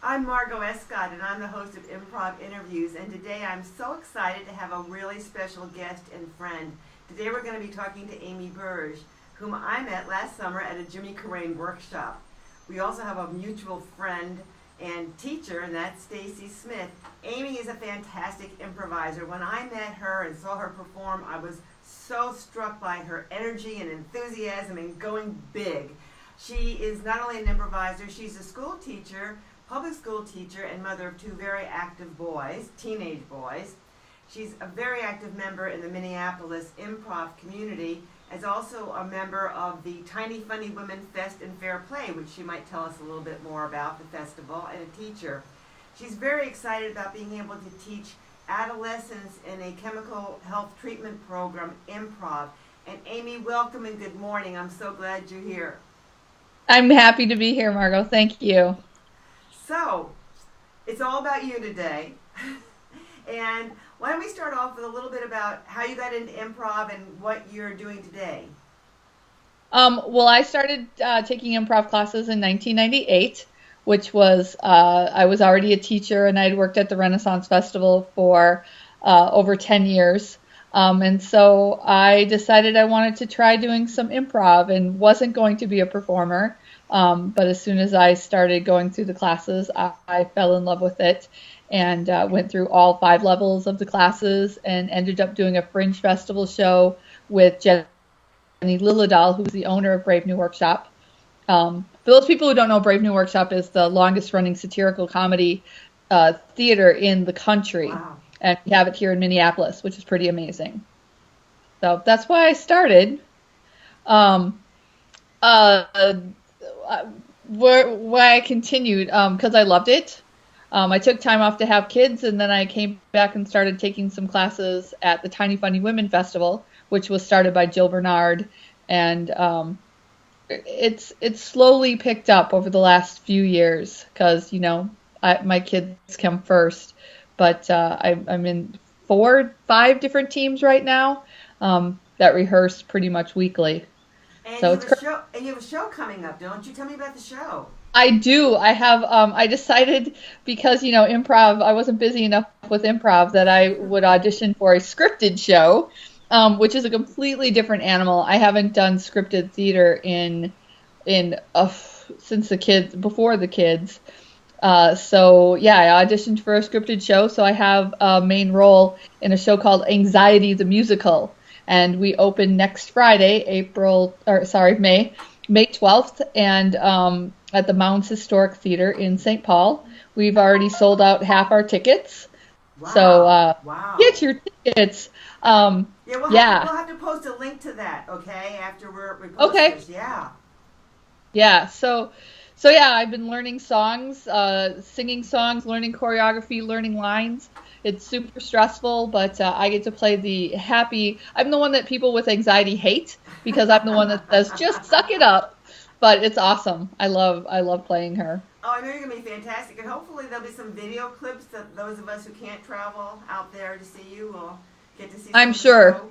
I'm Margot Escott, and I'm the host of Improv Interviews, and today I'm so excited to have a really special guest and friend. Today we're going to be talking to Amy Burge, whom I met last summer at a Jimmy Carrane workshop. We also have a mutual friend and teacher, and that's Stacy Smith. Amy is a fantastic improviser. When I met her and saw her perform, I was so struck by her energy and enthusiasm and going big. She is not only an improviser, she's a school teacher, public school teacher, and mother of two very active boys, teenage boys. She's a very active member in the Minneapolis improv community, as also a member of the Tiny Funny Women Fest and Fair Play, which she might tell us a little bit more about, the festival, and a teacher. She's very excited about being able to teach adolescents in a chemical health treatment program, improv. And Amy, welcome and good morning. I'm so glad you're here. I'm happy to be here, Margot. Thank you. So, it's all about you today. And why don't we start off with a little bit about how you got into improv and what you're doing today? Well, I started taking improv classes in 1998, which was, I was already a teacher and I'd worked at the Renaissance Festival for over 10 years. And so I decided I wanted to try doing some improv and wasn't going to be a performer. But as soon as I started going through the classes, I fell in love with it and went through all 5 levels of the classes and ended up doing a Fringe Festival show with Jenny Lillidahl, who's the owner of Brave New Workshop. For those people who don't know, Brave New Workshop is the longest running satirical comedy theater in the country. Wow. And we have it here in Minneapolis, which is pretty amazing. So that's why I started. Why I continued, because I loved it. I took time off to have kids, and then I came back and started taking some classes at the Tiny Funny Women Festival, which was started by Jill Bernard, and it's slowly picked up over the last few years because my kids come first, but I'm in 4-5 different teams right now that rehearse pretty much weekly. And, so you have a show coming up, don't you? Tell me about the show. I do. I have. I decided because improv. I wasn't busy enough with improv that I would audition for a scripted show, which is a completely different animal. I haven't done scripted theater since before the kids. So yeah, I auditioned for a scripted show. So I have a main role in a show called Anxiety the Musical, and we open next Friday, May 12th, and at the Mounds Historic Theater in St. Paul. We've already sold out half our tickets. Wow. So wow. Get your tickets. We'll have to post a link to that, okay, after we post this. Yeah. Yeah, so yeah, I've been learning songs, singing songs, learning choreography, learning lines. It's super stressful, but I get to play the happy. I'm the one that people with anxiety hate because I'm the one that says, just suck it up. But it's awesome. I love playing her. Oh, I know you're going to be fantastic. And hopefully there'll be some video clips that those of us who can't travel out there to see you will get to see. I'm sure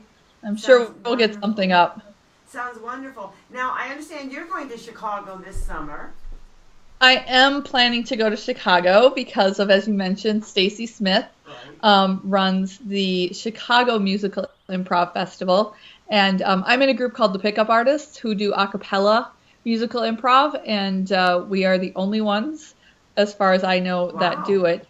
we'll get something up. Sounds wonderful. Now, I understand you're going to Chicago this summer. I am planning to go to Chicago because of, as you mentioned, Stacy Smith runs the Chicago Musical Improv Festival. And I'm in a group called the Pickup Artists who do a cappella musical improv, and we are the only ones, as far as I know, that do it.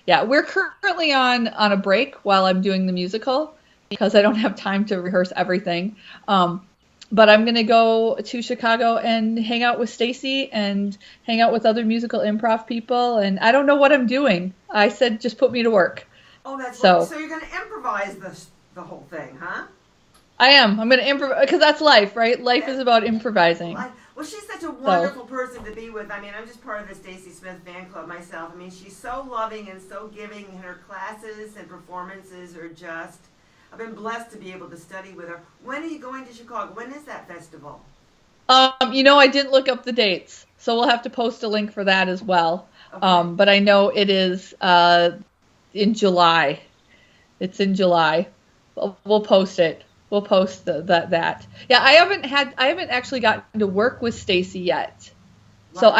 We're currently on a break while I'm doing the musical because I don't have time to rehearse everything. But I'm going to go to Chicago and hang out with Stacy and hang out with other musical improv people, and I don't know what I'm doing. I said, just put me to work. Oh, that's so you're going to improvise the whole thing, huh? I am. I'm going to improvise because that's life, right? Life is about improvising. Well, she's such a wonderful person to be with. I mean, I'm just part of the Stacy Smith fan club myself. I mean, she's so loving and so giving, and her classes and performances are just... I've been blessed to be able to study with her. When are you going to Chicago? When is that festival? I didn't look up the dates, so we'll have to post a link for that as well. Okay. But I know it is in July. It's in July. We'll post it. We'll post that. Yeah, I haven't actually gotten to work with Stacy yet. So Wow.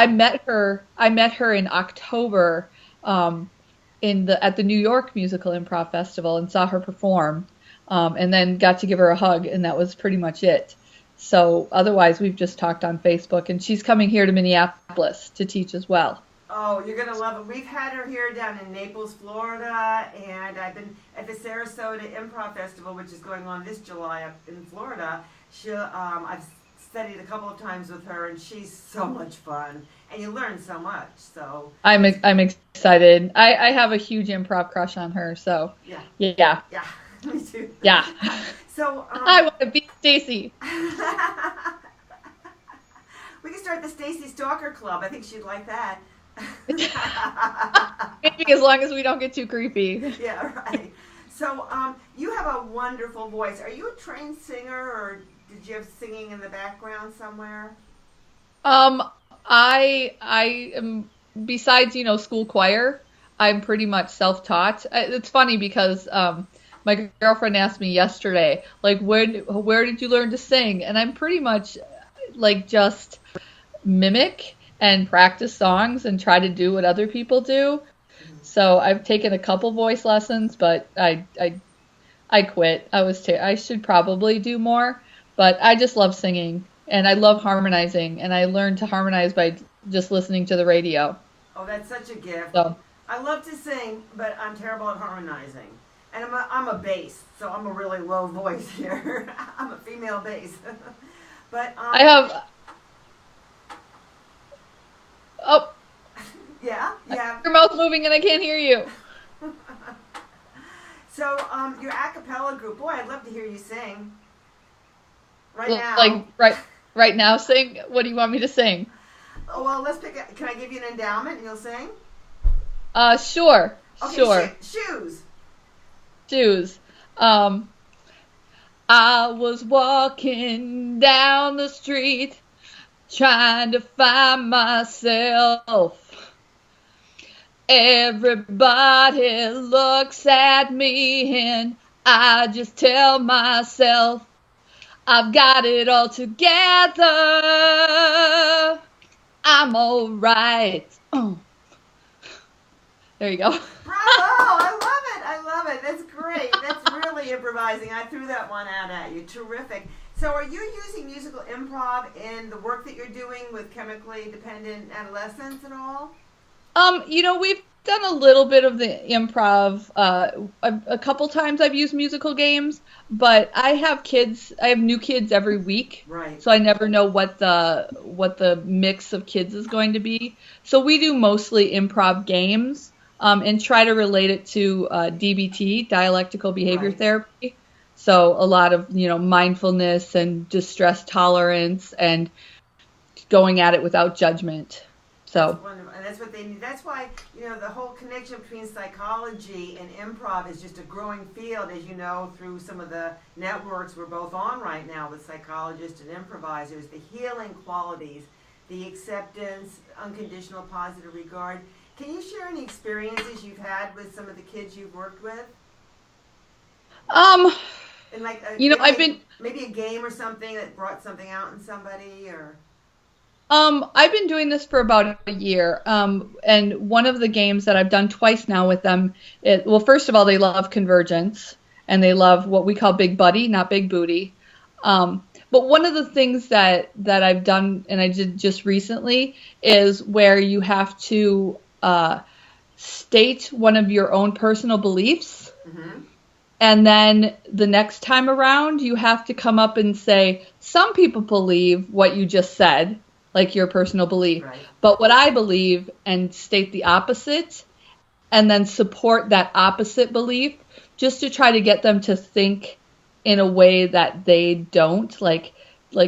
I met her in October at the New York Musical Improv Festival and saw her perform, and then got to give her a hug, and that was pretty much it. So otherwise, we've just talked on Facebook, and she's coming here to Minneapolis to teach as well. Oh, you're going to love it. We've had her here down in Naples, Florida, and I've been at the Sarasota Improv Festival, which is going on this July up in Florida. I've studied a couple of times with her, and she's so much fun, and you learn so much. So I'm excited. I have a huge improv crush on her, so yeah. Me too. Yeah. So I want to be Stacy. We can start the Stacy Stalker Club. I think she'd like that. Maybe as long as we don't get too creepy. Yeah, right. So you have a wonderful voice. Are you a trained singer, or did you have singing in the background somewhere? I am, besides, school choir, I'm pretty much self-taught. It's funny because my girlfriend asked me yesterday, like, where did you learn to sing? And I'm pretty much like just mimic and practice songs and try to do what other people do. So I've taken a couple voice lessons, but I quit. I should probably do more, but I just love singing and I love harmonizing, and I learned to harmonize by just listening to the radio. Oh, that's such a gift. So I love to sing, but I'm terrible at harmonizing. And I'm a bass, so I'm a really low voice here. I'm a female bass. But I have. Oh. Yeah. Your mouth moving and I can't hear you. So your a cappella group, boy, I'd love to hear you sing. Right now. Like right now, sing. What do you want me to sing? Oh, well, let's pick. Can I give you an endowment and you'll sing? Sure. Okay, sure. Shoes. I was walking down the street trying to find myself. Everybody looks at me and I just tell myself I've got it all together. I'm all right. There you go. Bravo! I love it. That's great. That's really improvising. I threw that one out at you. Terrific. So are you using musical improv in the work that you're doing with chemically dependent adolescents at all? We've done a little bit of the improv. A couple times I've used musical games, but I have new kids every week. Right. So I never know what the mix of kids is going to be. So we do mostly improv games, and try to relate it to DBT, dialectical behavior therapy. So a lot of, mindfulness and distress tolerance and going at it without judgment. So that's wonderful. And that's what they need. That's why, the whole connection between psychology and improv is just a growing field, as you know, through some of the networks we're both on right now with psychologists and improvisers, the healing qualities, the acceptance, unconditional positive regard. Can you share any experiences you've had with some of the kids you've worked with? And maybe a game or something that brought something out in somebody, or. I've been doing this for about a year, and one of the games that I've done twice now with them, first of all, they love convergence, and they love what we call big buddy, not big booty. But one of the things that I've done, and I did just recently, is where you have to state one of your own personal beliefs, mm-hmm. and then the next time around, you have to come up and say, some people believe what you just said, like your personal belief, right. But what I believe, and state the opposite, and then support that opposite belief, just to try to get them to think in a way that they don't, like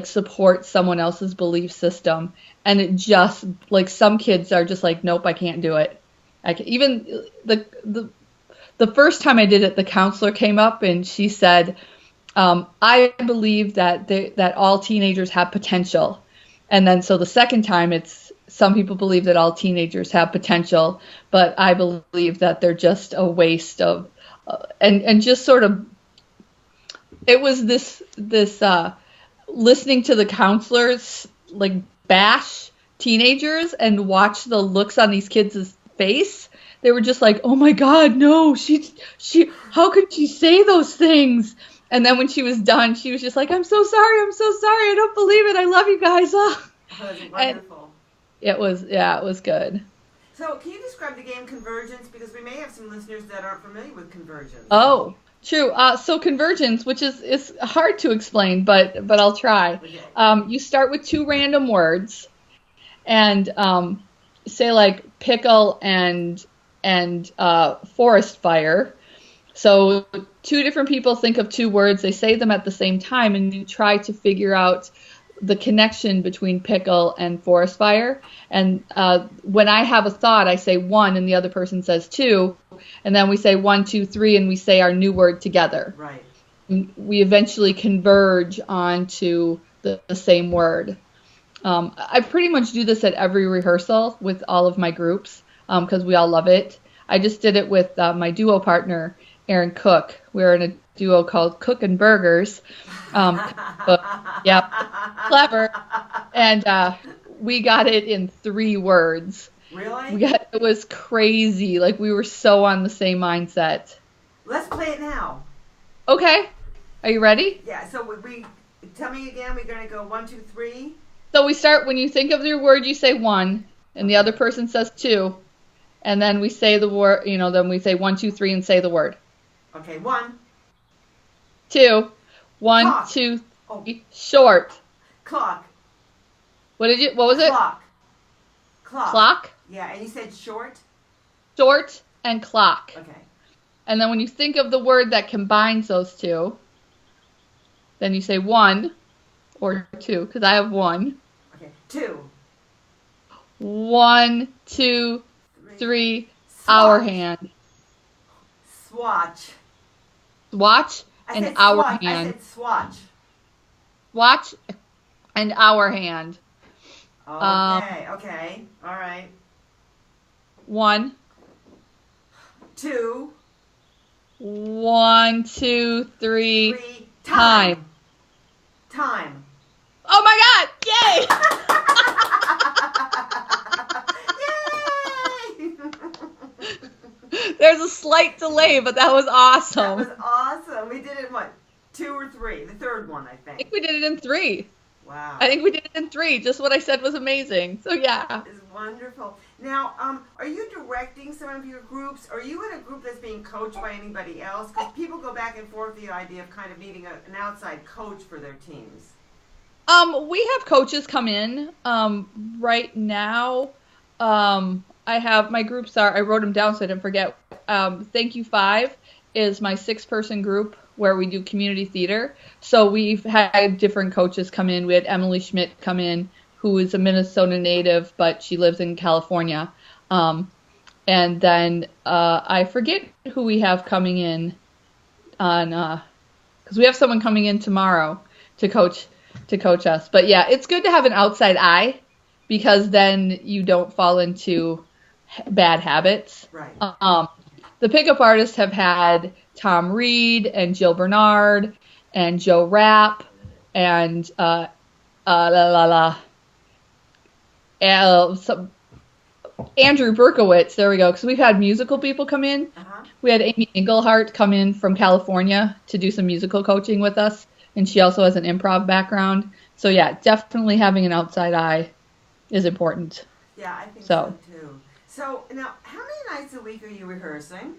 support someone else's belief system. And it just, like, some kids are just like, nope, I can't do it. Even the first time I did it, the counselor came up and she said, I believe that all teenagers have potential. And then so the second time, it's some people believe that all teenagers have potential, but I believe that they're just a waste of, and just sort of, it was this listening to the counselors like bash teenagers and watch the looks on these kids' face. They were just like, oh my God, no, she, how could she say those things? And then when she was done, she was just like, I'm so sorry, I don't believe it, I love you guys. Oh, that's wonderful. It was good. So can you describe the game Convergence? Because we may have some listeners that aren't familiar with Convergence. Oh, true. So Convergence, which is hard to explain, but I'll try. Okay. You start with 2 random words and say like pickle and forest fire. So 2 different people think of 2 words, they say them at the same time, and you try to figure out the connection between pickle and forest fire. And when I have a thought, I say 1 and the other person says 2, and then we say 1, 2, 3, and we say our new word together. Right. We eventually converge onto the same word. I pretty much do this at every rehearsal with all of my groups because we all love it. I just did it with my duo partner, Aaron Cook. We're in a duo called Cook and Burgers. Yep, clever. And we got it in 3 words. Really? It was crazy. Like, we were so on the same mindset. Let's play it now. Okay. Are you ready? Yeah, so we tell me again, we're going to go 1, 2, 3. So we start, when you think of your word, you say 1, and the other person says 2. And then we say the word, then we say 1, 2, 3 and say the word. Okay, 1. 2. 1, Clock. 2, 3. Short. Clock. What was it? Clock. Clock? Yeah, and you said short? Short and clock. Okay. And then when you think of the word that combines those 2, then you say 1 or 2, because I have 1. Okay, 2. 1, 2, 3. Swatch. Hour hand. Swatch. Swatch and hour swatch. hand. I said swatch. Swatch and hour hand. Okay. All right. 1. 2. 1, 2, 3. 3. Time. Time. Oh my God! Yay! There's a slight delay, but that was awesome. That was awesome. We did it in what? 2 or 3? The third one, I I think. think we did it in 3. Wow. I think we did it in 3. Just what I said was amazing. So yeah. It's wonderful. Now, are you directing some of your groups? Are you in a group that's being coached by anybody else? Because people go back and forth the idea of kind of needing an outside coach for their teams. We have coaches come in. Right now, I have my groups I wrote them down so I didn't forget. Thank You 5 is my 6-person group where we do community theater. So we've had different coaches come in. We had Emily Schmidt come in, who is a Minnesota native, but she lives in California. And then I forget who we have coming in on, because we have someone coming in tomorrow to coach us. But yeah, it's good to have an outside eye because then you don't fall into bad habits. Right. The pickup artists have had Tom Reed and Jill Bernard and Joe Rapp and Andrew Berkowitz. There we go. Because we've had musical people come in. Uh-huh. We had Amy Engelhart come in from California to do some musical coaching with us, and she also has an improv background. So yeah, definitely having an outside eye is important. Yeah, I think so too. So now, how many nights a week are you rehearsing?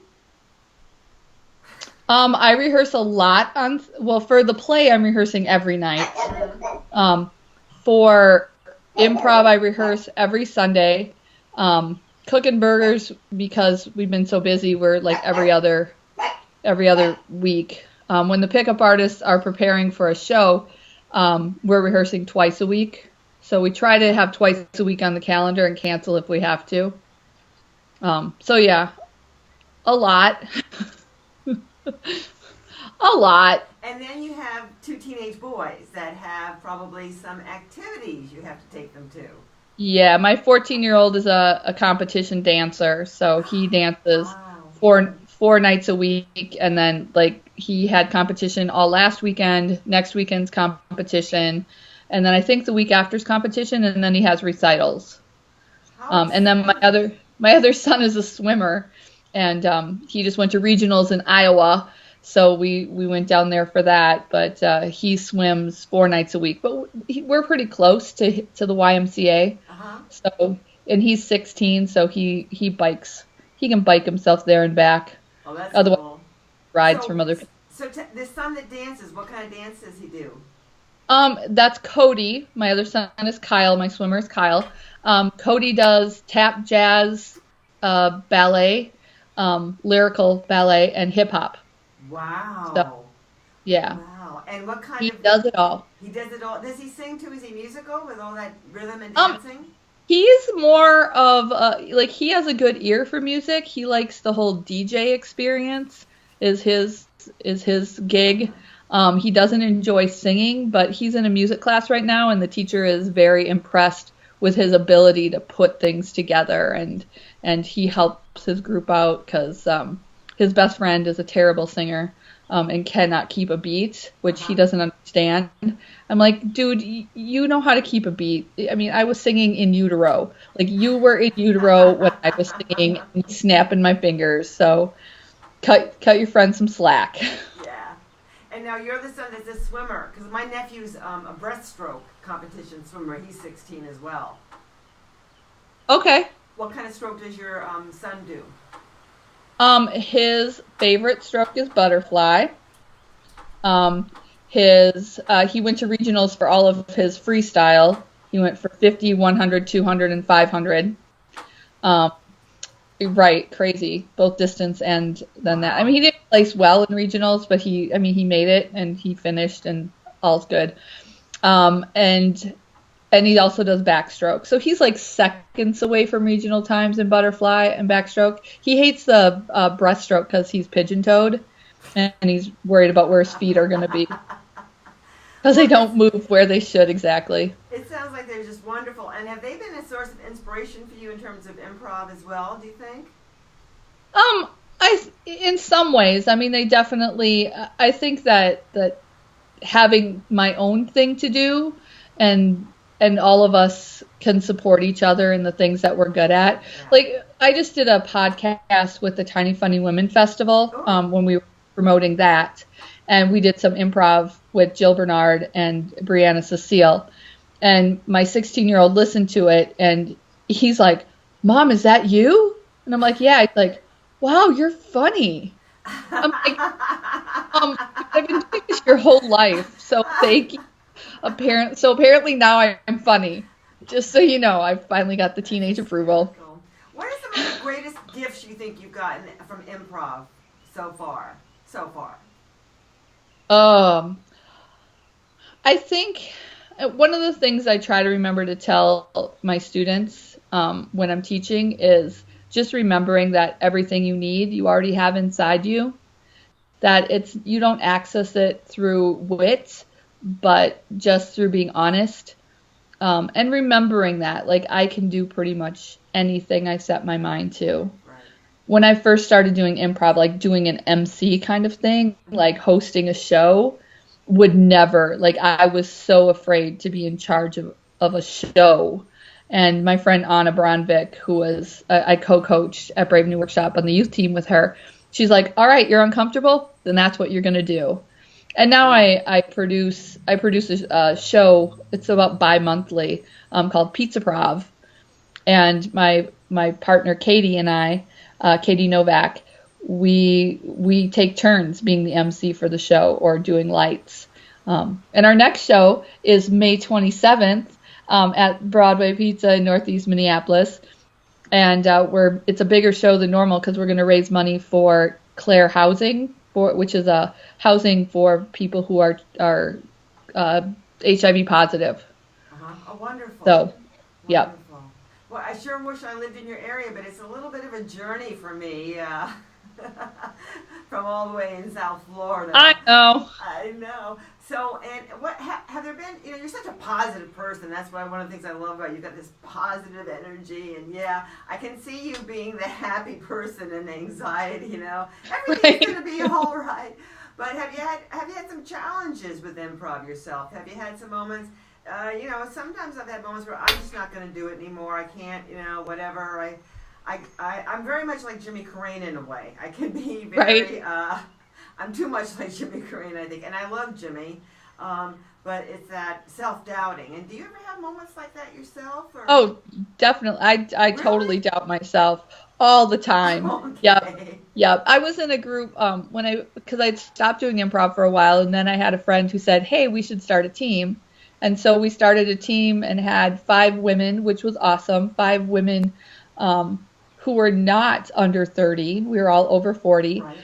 I rehearse a lot for the play, I'm rehearsing every night. For improv, I rehearse every Sunday. Cook and Burgers, because we've been so busy, we're like every other week. When the pickup artists are preparing for a show, we're rehearsing twice a week. So we try to have twice a week on the calendar and cancel if we have to. So yeah, a lot. A lot. And then you have 2 teenage boys that have probably some activities you have to take them to. Yeah, my 14-year-old is a competition dancer, so he dances Wow. four nights a week, and then like he had competition all last weekend, next weekend's competition, and then I think the week after is competition, and then he has recitals. And then my other son is a swimmer, and he just went to regionals in Iowa, so we went down there for that. But he swims 4 nights a week. But we're pretty close to the YMCA. So, and he's 16, so he bikes. He can bike himself there and back. Oh, that's Otherwise, cool. rides from other people. So this son that dances, what kind of dance does he do? That's Cody. My other son is Kyle. My swimmer is Kyle. Cody does tap, jazz, ballet, lyrical ballet, and hip hop. Wow. So, yeah. Wow. And what kind He does it all. He does it all. Does he sing too? Is he musical with all that rhythm and dancing? He's more of like, he has a good ear for music. He likes the whole DJ experience is his gig. He doesn't enjoy singing, but he's in a music class right now, and the teacher is very impressed with his ability to put things together, and he helps his group out because his best friend is a terrible singer and cannot keep a beat, which he doesn't understand. I'm like, dude, you know how to keep a beat. I mean, I was singing in utero. Like, you were in utero when I was singing and snapping my fingers, so cut your friend some slack. Yeah. And now you're the son that's a swimmer, because my nephew's a breaststroke competition swimmer. He's 16 as well. Okay. What kind of stroke does your son do? His favorite stroke is butterfly. He went to regionals for all of his freestyle. He went for 50, 100, 200, and 500. Right, crazy, both distance and then that. I mean, he didn't place well in regionals, but he made it and he finished, and all's good. And he also does backstroke. So he's like seconds away from regional times in butterfly and backstroke. He hates the breaststroke because he's pigeon-toed, and he's worried about where his feet are going to be because they don't move where they should exactly. It sounds like they're just wonderful. And have they been a source of inspiration for you in terms of improv as well, do you think? In some ways. I mean, they definitely, I think that having my own thing to do and all of us can support each other in the things that we're good at. Yeah. Like, I just did a podcast with the Tiny Funny Women Festival when we were promoting that. And we did some improv with Jill Bernard and Brianna Cecile. And my 16-year-old listened to it, and he's like, "Mom, is that you?" And I'm like, "Yeah." He's like, "Wow, you're funny." I'm like, I've been doing this your whole life, so thank you. Apparently now I'm funny. Just so you know, I've finally got the teenage approval. Cool. What are some of the greatest gifts you think you've gotten from improv so far? I think one of the things I try to remember to tell my students when I'm teaching is just remembering that everything you need, you already have inside you. That you don't access it through wit, but just through being honest, and remembering that, like, I can do pretty much anything I set my mind to. Right. When I first started doing improv, like doing an MC kind of thing, like hosting a show, would never, like, I was so afraid to be in charge of a show. And my friend Anna Bronvik, who was, I co-coached at Brave New Workshop on the youth team with her, she's like, "All right, you're uncomfortable? Then that's what you're going to do." And now I produce a show. It's about bi-monthly, called Pizza Prov. And my partner Katie and I, Katie Novak, we take turns being the MC for the show or doing lights. And our next show is May 27th at Broadway Pizza in Northeast Minneapolis. And it's a bigger show than normal because we're going to raise money for Claire Housing, which is a housing for people who are HIV positive. Oh, wonderful. So, yeah. Well, I sure wish I lived in your area, but it's a little bit of a journey for me from all the way in South Florida. I know. So, and what have there been, you're such a positive person. That's why one of the things I love about you, you've got this positive energy. And yeah, I can see you being the happy person and anxiety, Everything's going to be all right. But have you had some challenges with improv yourself? Have you had some moments sometimes I've had moments where I'm just not going to do it anymore. I can't, whatever. I'm very much like Jimmy Carrane in a way. I can be very, right. I'm too much like Jimmy Carrane, I think. And I love Jimmy. But it's that self-doubting. And do you ever have moments like that yourself? Or? Oh, definitely. I really? Totally doubt myself all the time. Okay. Yep. I was in a group because I'd stopped doing improv for a while, and then I had a friend who said, hey, we should start a team. And so we started a team and had 5 women, which was awesome. 5 women who were not under 30. We were all over 40. Right.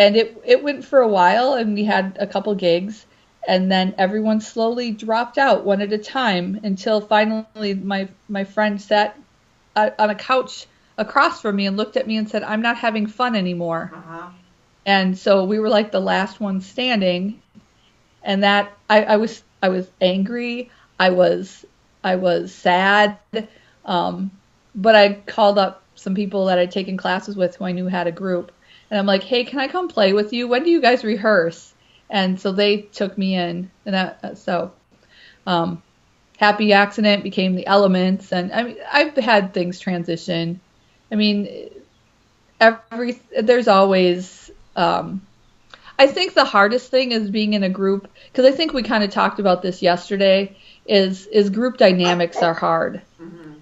And it went for a while, and we had a couple gigs, and then everyone slowly dropped out one at a time until finally my friend sat on a couch across from me and looked at me and said, I'm not having fun anymore. Uh-huh. And so we were like the last one standing, and that I was angry, I was sad, but I called up some people that I'd taken classes with who I knew had a group. And I'm like, hey, can I come play with you? When do you guys rehearse? And so they took me in. And Happy Accident became The Elements. And I mean, I've had things transition. I mean, there's always, I think the hardest thing is being in a group, because I think we kind of talked about this yesterday, is group dynamics are hard. Mm-hmm.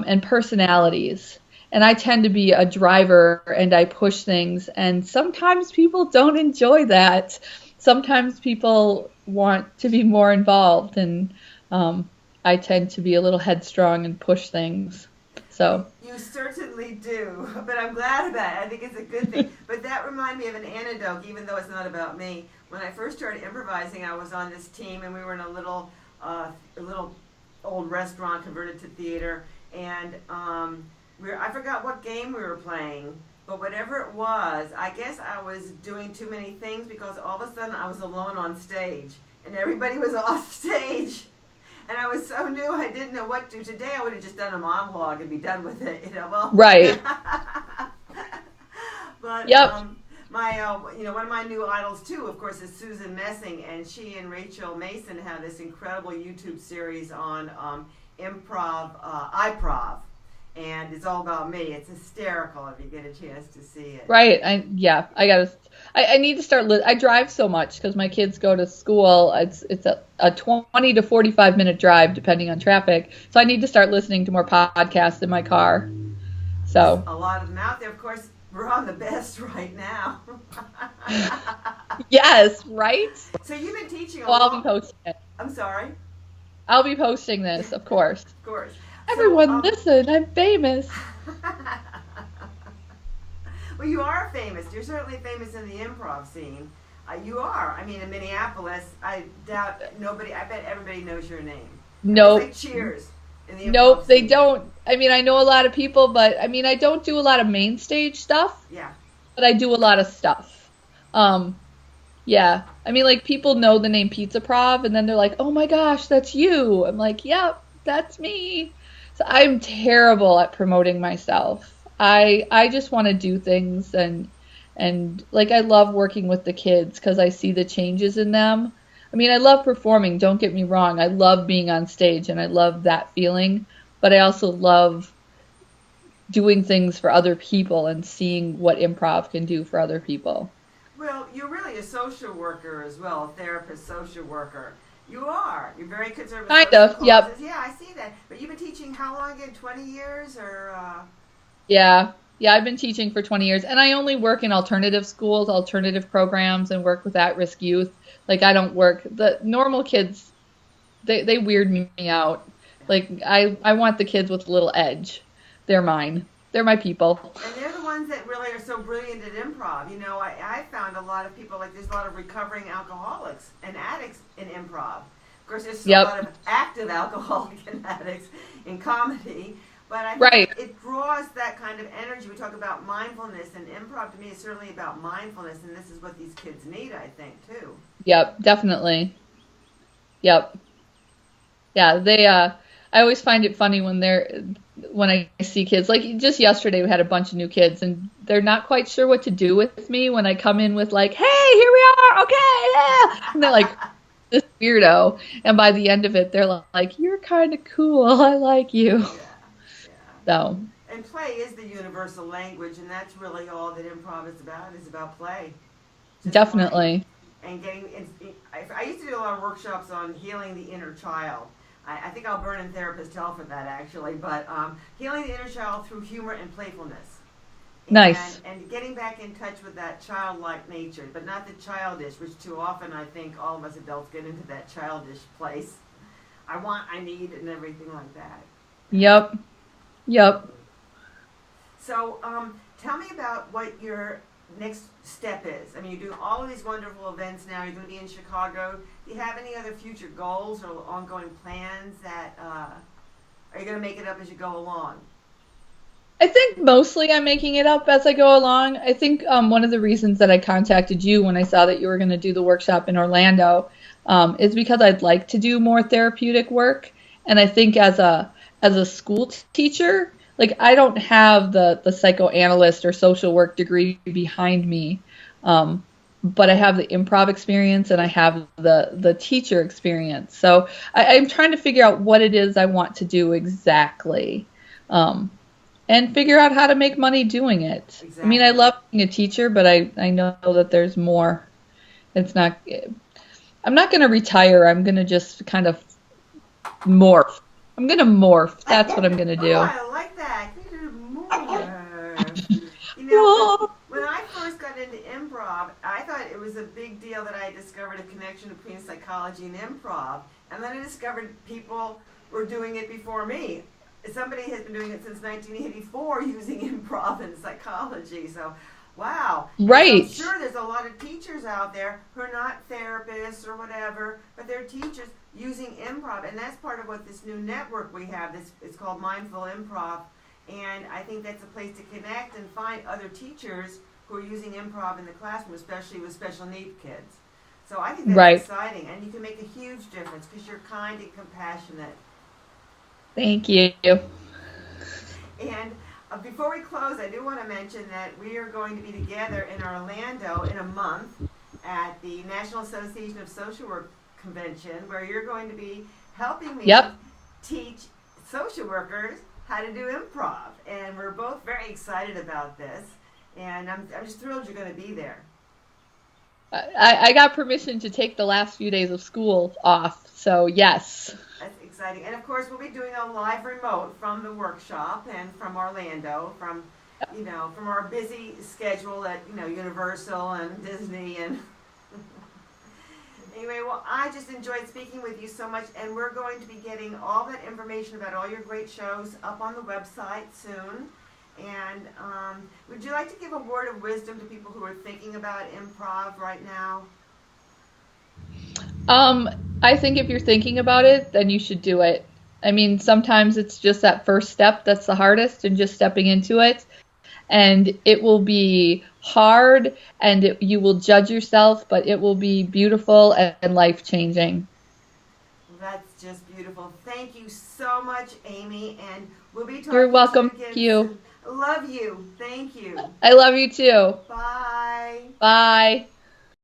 And personalities. And I tend to be a driver, and I push things, and sometimes people don't enjoy that. Sometimes people want to be more involved, and I tend to be a little headstrong and push things. So you certainly do, but I'm glad about it. I think it's a good thing. But that reminded me of an anecdote, even though it's not about me. When I first started improvising, I was on this team, and we were in a little old restaurant converted to theater, and I forgot what game we were playing, but whatever it was, I guess I was doing too many things because all of a sudden I was alone on stage and everybody was off stage. And I was so new, I didn't know what to do. Today I would have just done a monologue and be done with it, Well, right. But yep. One of my new idols too, of course, is Susan Messing, and she and Rachel Mason have this incredible YouTube series on improv, and it's all about me. It's hysterical if you get a chance to see it. Right. I need to start. I drive so much because my kids go to school. It's a 20 to 45 minute drive depending on traffic. So I need to start listening to more podcasts in my car. So there's a lot of them out there. Of course, we're on the best right now. Yes, right? So you've been teaching I'll be posting it. I'm sorry? I'll be posting this, of course. Of course. Everyone, listen, I'm famous. Well, you are famous. You're certainly famous in the improv scene. You are. I mean, in Minneapolis, I bet everybody knows your name. Nope. It's like Cheers in the improv Nope, scene. They don't. I mean, I know a lot of people, but I mean, I don't do a lot of main stage stuff. Yeah. But I do a lot of stuff. Yeah. I mean, like, people know the name Pizza Prov, and then they're like, oh my gosh, that's you. I'm like, yep, that's me. So I'm terrible at promoting myself. I just want to do things, and like, I love working with the kids because I see the changes in them. I mean, I love performing, don't get me wrong. I love being on stage, and I love that feeling, but I also love doing things for other people and seeing what improv can do for other people. Well, you're really a social worker as well, a therapist, social worker. You are. You're very conservative. Kind of, yep. Yeah, I see that. But you've been teaching how long again? 20 years or? Yeah, I've been teaching for 20 years, and I only work in alternative schools, alternative programs, and work with at-risk youth. Like, I don't work, the normal kids, they weird me out. Like, I want the kids with a little edge. They're mine. They're my people. And they're the ones that really are so brilliant at improv. You know, I found a lot of people, like, there's a lot of recovering alcoholics and addicts in improv. Of course, there's a lot of active alcoholics and addicts in comedy. But I think it draws that kind of energy. We talk about mindfulness, and improv to me is certainly about mindfulness, and this is what these kids need, I think, too. Yep, definitely. Yep. Yeah, I always find it funny when I see kids. Like, just yesterday we had a bunch of new kids, and they're not quite sure what to do with me when I come in with, like, hey, here we are, okay, yeah. And they're like, this weirdo. And by the end of it, they're like, you're kind of cool. I like you. Yeah, yeah. So. And play is the universal language, and that's really all that improv is about play. Just Definitely. Playing. And I used to do a lot of workshops on healing the inner child. I think I'll burn in therapist hell for that, actually, but healing the inner child through humor and playfulness. Nice. And getting back in touch with that childlike nature, but not the childish, which too often I think all of us adults get into that childish place. I want, I need, and everything like that. Yep. So tell me about what your next step is. I mean, you're doing all of these wonderful events now. You're going to be in Chicago. Do you have any other future goals or ongoing plans that are you going to make it up as you go along? I think mostly I'm making it up as I go along. I think one of the reasons that I contacted you when I saw that you were going to do the workshop in Orlando is because I'd like to do more therapeutic work. And I think as a school teacher, like I don't have the psychoanalyst or social work degree behind me, but I have the improv experience and I have the teacher experience. So I'm trying to figure out what it is I want to do exactly. And figure out how to make money doing it. Exactly. I mean, I love being a teacher, but I know that there's more. I'm not going to retire. I'm going to just kind of morph. I'm going to morph. That's what I'm going to do. Oh, I like that. Morph. You know, when I first got into improv, I thought it was a big deal that I discovered a connection between psychology and improv. And then I discovered people were doing it before me. Somebody has been doing it since 1984 using improv and psychology. So, wow. Right. I'm sure there's a lot of teachers out there who are not therapists or whatever, but they're teachers using improv. And that's part of what this new network we have. It's called Mindful Improv. And I think that's a place to connect and find other teachers who are using improv in the classroom, especially with special need kids. So I think that's exciting. And you can make a huge difference because you're kind and compassionate. Thank you. And before we close, I do want to mention that we are going to be together in Orlando in a month at the National Association of Social Work Convention, where you're going to be helping me teach social workers how to do improv. And we're both very excited about this. And I'm just thrilled you're going to be there. I got permission to take the last few days of school off, so yes. That's exciting. And of course, we'll be doing a live remote from the workshop and from Orlando, from our busy schedule at, Universal and Disney and anyway, well, I just enjoyed speaking with you so much, and we're going to be getting all that information about all your great shows up on the website soon. And would you like to give a word of wisdom to people who are thinking about improv right now? I think if you're thinking about it, then you should do it. I mean, sometimes it's just that first step that's the hardest, and just stepping into it. And it will be hard, and you will judge yourself, but it will be beautiful and life-changing. That's just beautiful. Thank you so much, Amy, and we'll be talking You're welcome. to you again Thank you. soon. Love you. Thank you. I love you too. Bye. Bye.